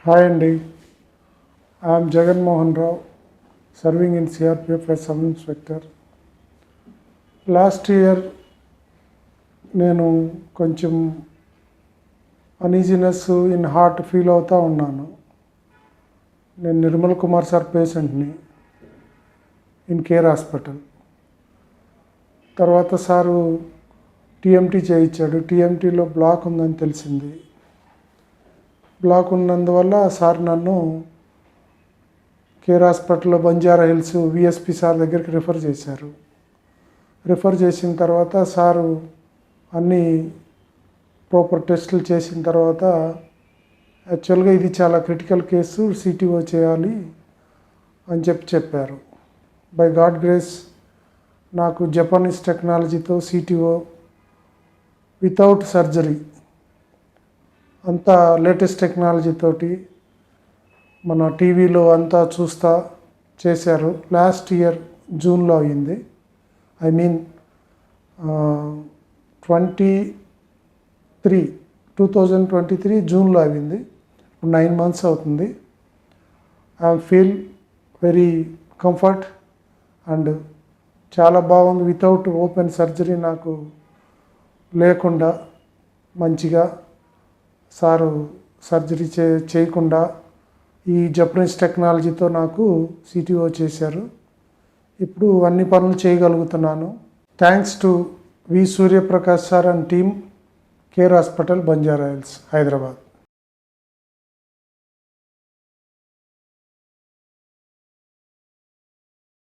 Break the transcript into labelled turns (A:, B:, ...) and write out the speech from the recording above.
A: Hi అండి, I'm Jagan Mohan Rao, serving in CRPF as sub inspector. Last year నేను కొంచెం uneasiness in heart feel అవుతూ ఉన్నాను. నేను నిర్మల్ కుమార్ సార్ పేషెంట్ని ఇన్ కేర్ హాస్పిటల్. తర్వాత సారు టీఎంటీ చేయించాడు. టీఎంటీలో బ్లాక్ ఉందని తెలిసింది. బ్లాక్ ఉన్నందువల్ల సార్ నన్ను కేర్ హాస్పిటల్లో బంజారా హిల్స్ విఎస్పి సార్ దగ్గరికి రిఫర్ చేశారు. రిఫర్ చేసిన తర్వాత సారు అన్ని ప్రాపర్ టెస్టులు చేసిన తర్వాత యాక్చువల్గా ఇది చాలా క్రిటికల్ కేసు, సిటీఓ చేయాలి అని చెప్పారు. బై గాడ్ గ్రేస్ నాకు జపనీస్ టెక్నాలజీతో సిటీఓ వితౌట్ సర్జరీ, అంతా లేటెస్ట్ టెక్నాలజీ తోటి మన టీవీలో అంతా చూస్తా చేశారు. లాస్ట్ ఇయర్ జూన్లో అయింది. ఐ మీన్ 2023 జూన్లో అయింది. 9 months అవుతుంది. I feel very comfort and చాలా బాగుంది. వితౌట్ ఓపెన్ సర్జరీ నాకు లేకుండా మంచిగా సారు సర్జరీ చేయకుండా ఈ జపనీస్ టెక్నాలజీతో నాకు సిటీఓ చేశారు. ఇప్పుడు అన్ని పనులు చేయగలుగుతున్నాను. Thanks to V Suryaprakash sir and team, Care Hospital, Banjara Hills, Hyderabad.